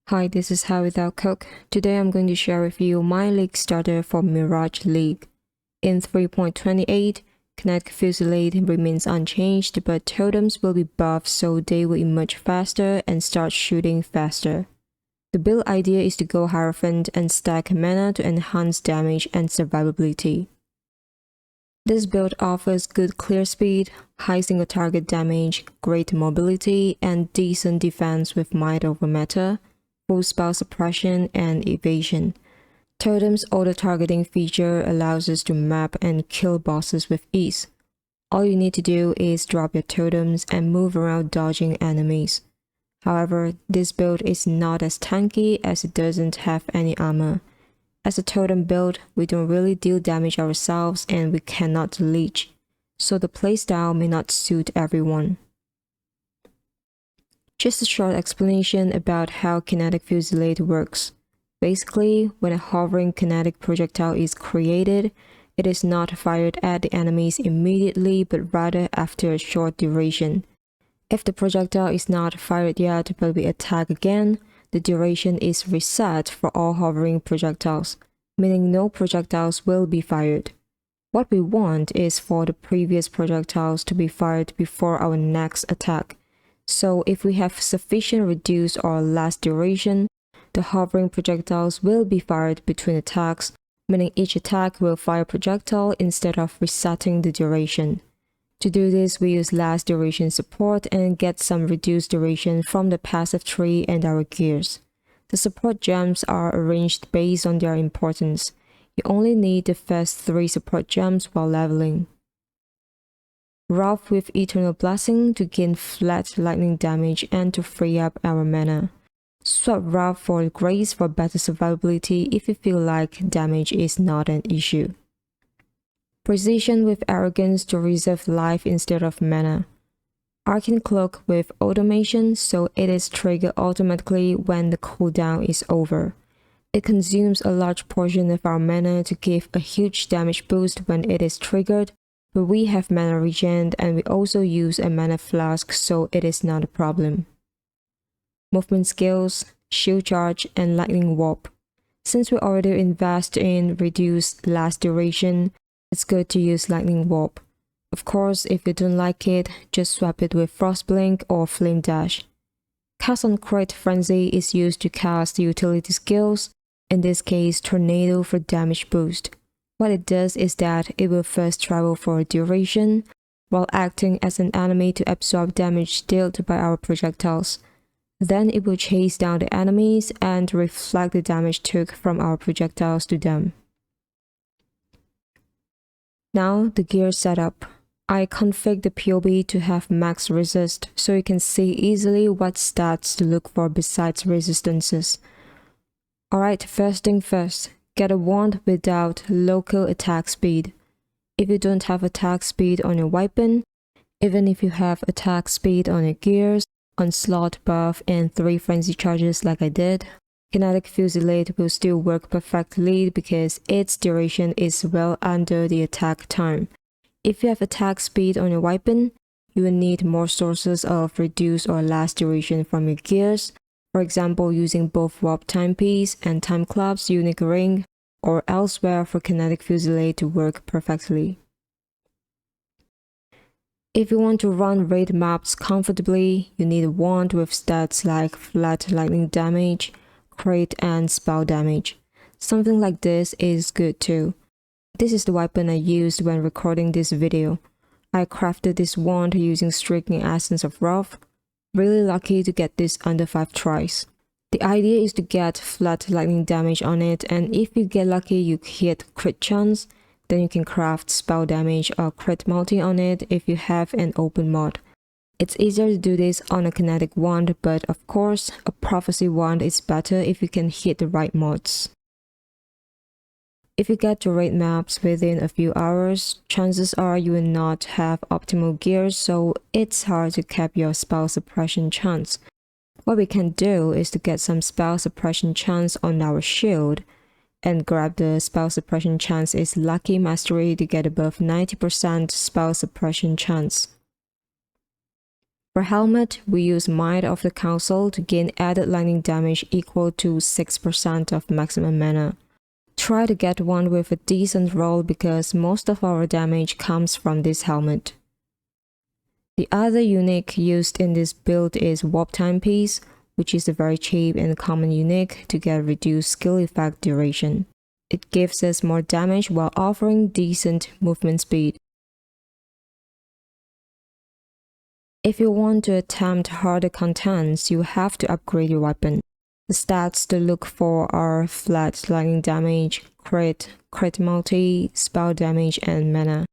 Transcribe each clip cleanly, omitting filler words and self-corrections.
Hi, this is highwithoutcoke. Today I'm going to share with you my league starter for Mirage League. In 3.28, Kinetic Fusillade remains unchanged, but totems will be buffed so they will emerge faster and start shooting faster. The build idea is to go Hierophant and stack mana to enhance damage and survivability. This build offers good clear speed, high single target damage, great mobility, and decent defense with might over matter, full spell suppression, and evasion. Totem's auto-targeting feature allows us to map and kill bosses with ease. All you need to do is drop your totems and move around dodging enemies. However, this build is not as tanky as it doesn't have any armor. As a totem build, we don't really deal damage ourselves and we cannot leech, so the playstyle may not suit everyone. Just a short explanation about how Kinetic Fusillade works. Basically, when a hovering kinetic projectile is created, it is not fired at the enemies immediately but rather after a short duration. If the projectile is not fired yet but we attack again, the duration is reset for all hovering projectiles, meaning no projectiles will be fired. What we want is for the previous projectiles to be fired before our next attack. So if we have sufficient reduced or last duration, the hovering projectiles will be fired between attacks, meaning each attack will fire a projectile instead of resetting the duration. To do this, we use last duration support and get some reduced duration from the passive tree and our gears. The support gems are arranged based on their importance. You only need the first 3 support gems while leveling. Wrath with Eternal Blessing to gain flat lightning damage and to free up our mana. Swap Wrath for Grace for better survivability if you feel like damage is not an issue. Precision with Arrogance to reserve life instead of mana. Arcane Cloak with Automation so it is triggered automatically when the cooldown is over. It consumes a large portion of our mana to give a huge damage boost when it is triggered, but we have mana regen and we also use a mana flask so it is not a problem. Movement skills, shield charge, and lightning warp. Since we already invest in reduced last duration, it's good to use lightning warp. Of course, if you don't like it, just swap it with Frostblink or Flame Dash. Cast on Crit Frenzy is used to cast utility skills, in this case Tornado for damage boost. What it does is that it will first travel for a duration, while acting as an enemy to absorb damage dealt by our projectiles. Then it will chase down the enemies and reflect the damage took from our projectiles to them. Now the gear setup. I config the PoB to have max resist so you can see easily what stats to look for besides resistances. Alright, first thing first, get a wand without local attack speed. If you don't have attack speed on your weapon, even if you have attack speed on your gears, onslaught buff and 3 frenzy charges like I did, Kinetic Fusillade will still work perfectly because its duration is well under the attack time. If you have attack speed on your weapon, you will need more sources of reduced or last duration from your gears, for example using both Warp Timepiece and Time Club's unique ring, or elsewhere for Kinetic Fusillade to work perfectly. If you want to run raid maps comfortably, you need a wand with stats like flat lightning damage, crit, and spell damage. Something like this is good too. This is the weapon I used when recording this video. I crafted this wand using Streaking Essence of Wrath. Really lucky to get this under 5 tries. The idea is to get flat lightning damage on it, and if you get lucky you hit crit chance, then you can craft spell damage or crit multi on it if you have an open mod. It's easier to do this on a kinetic wand, but of course, a prophecy wand is better if you can hit the right mods. If you get to raid maps within a few hours, chances are you will not have optimal gear, so it's hard to cap your spell suppression chance. What we can do is to get some spell suppression chance on our shield, and grab the spell suppression chance is lucky mastery to get above 90% spell suppression chance. For helmet, we use Might of the Council to gain added lightning damage equal to 6% of maximum mana. Try to get one with a decent roll because most of our damage comes from this helmet. The other unique used in this build is Warp Timepiece, which is a very cheap and common unique to get reduced skill effect duration. It gives us more damage while offering decent movement speed. If you want to attempt harder contents, you have to upgrade your weapon. The stats to look for are flat lightning damage, crit multi, spell damage, and mana.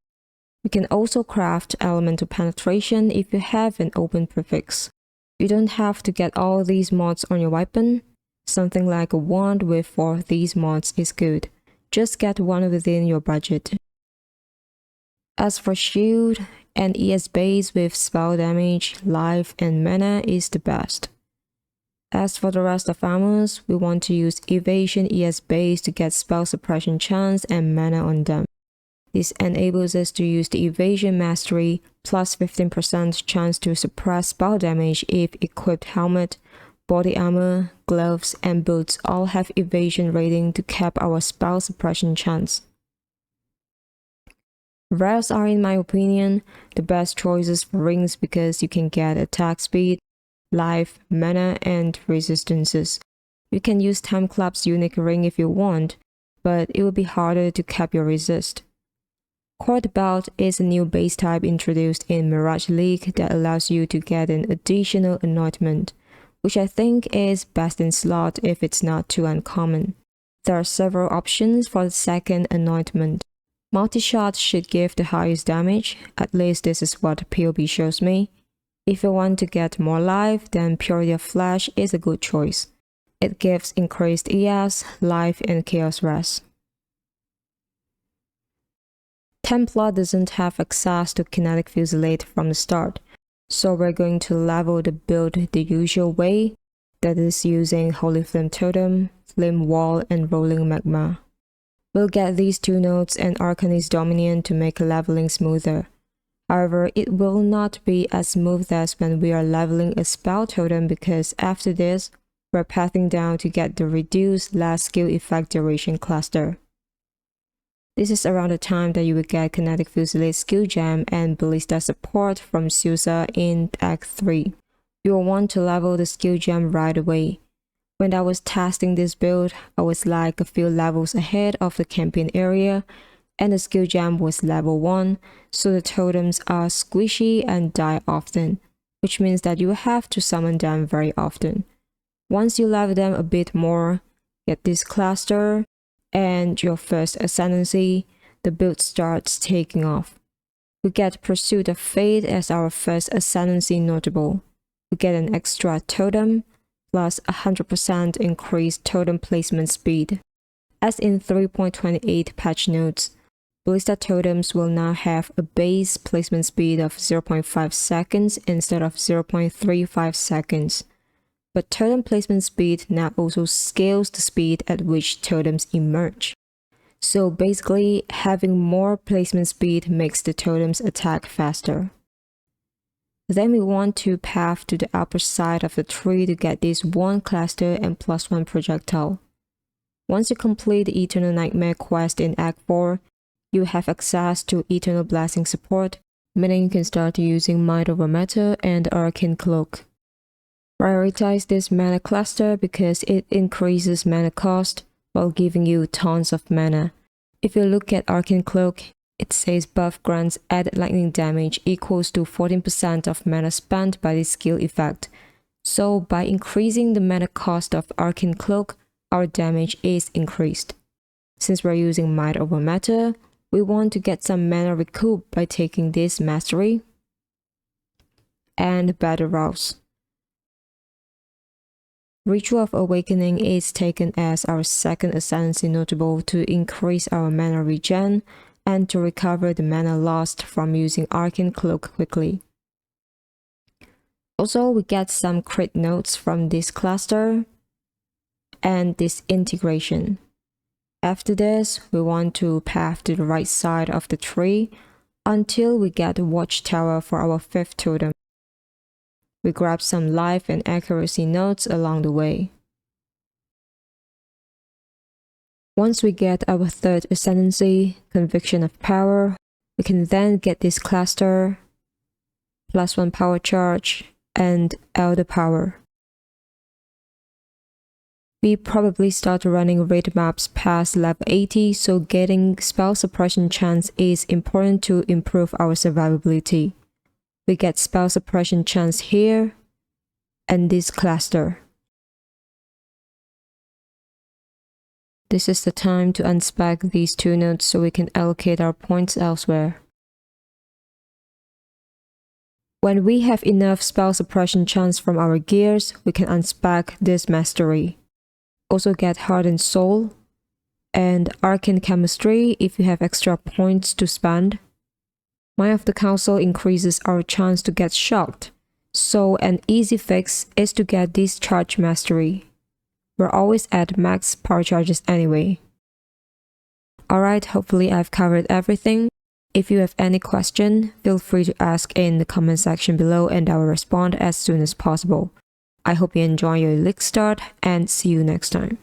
You can also craft elemental penetration if you have an open prefix. You don't have to get all these mods on your weapon. Something like a wand with 4 of these mods is good. Just get one within your budget. As for shield, an ES base with spell damage, life, and mana is the best. As for the rest of armors, we want to use evasion ES base to get spell suppression chance and mana on them. This enables us to use the evasion mastery plus 15% chance to suppress spell damage if equipped helmet, body armor, gloves, and boots all have evasion rating to cap our spell suppression chance. Rares are, in my opinion, the best choices for rings because you can get attack speed, life, mana, and resistances. You can use Time Club's unique ring if you want, but it will be harder to cap your resist. Court Belt is a new base type introduced in Mirage League that allows you to get an additional anointment, which I think is best in slot if it's not too uncommon. There are several options for the second anointment. Multi-shot should give the highest damage, at least this is what PoB shows me. If you want to get more life, then Purity of Flesh is a good choice. It gives increased ES, life, and chaos rest. Templar doesn't have access to Kinetic Fusillade from the start, so we're going to level the build the usual way, that is using Holy Flame Totem, Flame Wall, and Rolling Magma. We'll get these 2 nodes and Arcanist Dominion to make leveling smoother. However, it will not be as smooth as when we are leveling a spell totem because after this, we're pathing down to get the reduced last skill effect duration cluster. This is around the time that you will get Kinetic Fusillade skill gem and Ballista support from Susa in Act 3. You will want to level the skill gem right away. When I was testing this build, I was like a few levels ahead of the campaign area, and the skill gem was level 1, so the totems are squishy and die often, which means that you have to summon them very often. Once you level them a bit more, get this cluster, and your first ascendancy, the build starts taking off. We get Pursuit of Fate as our first ascendancy notable. We get an extra totem, plus 100% increased totem placement speed. As in 3.28 patch notes, Ballista totems will now have a base placement speed of 0.5 seconds instead of 0.35 seconds. But totem placement speed now also scales the speed at which totems emerge. So basically, having more placement speed makes the totems attack faster. Then we want to path to the upper side of the tree to get this 1 cluster and +1 projectile. Once you complete the Eternal Nightmare quest in Act 4, you have access to Eternal Blessing support, meaning you can start using Might over Matter and Arcane Cloak. Prioritize this mana cluster because it increases mana cost while giving you tons of mana. If you look at Arcane Cloak, it says buff grants added lightning damage equals to 14% of mana spent by the skill effect. So by increasing the mana cost of Arcane Cloak, our damage is increased. Since we're using Might over Matter, we want to get some mana recoup by taking this mastery and Battle Rouse. Ritual of Awakening is taken as our second ascendancy notable to increase our mana regen and to recover the mana lost from using Arcane Cloak quickly. Also, we get some crit notes from this cluster and this integration. After this, we want to path to the right side of the tree until we get the watchtower for our 5th totem. We grab some life and accuracy notes along the way. Once we get our third ascendancy, Conviction of Power, we can then get this cluster, +1 power charge, and Elder Power. We probably start running raid maps past level 80, so getting spell suppression chance is important to improve our survivability. We get spell suppression chance here, and this cluster. This is the time to unspec these two nodes so we can allocate our points elsewhere. When we have enough spell suppression chance from our gears, we can unspec this mastery. Also get Hardened Soul and Arcane Chemistry if you have extra points to spend. Mind of the Council increases our chance to get shocked, so an easy fix is to get this Charge Mastery. We're always at max power charges anyway. Alright, hopefully I've covered everything. If you have any question, feel free to ask in the comment section below and I will respond as soon as possible. I hope you enjoy your league start and see you next time.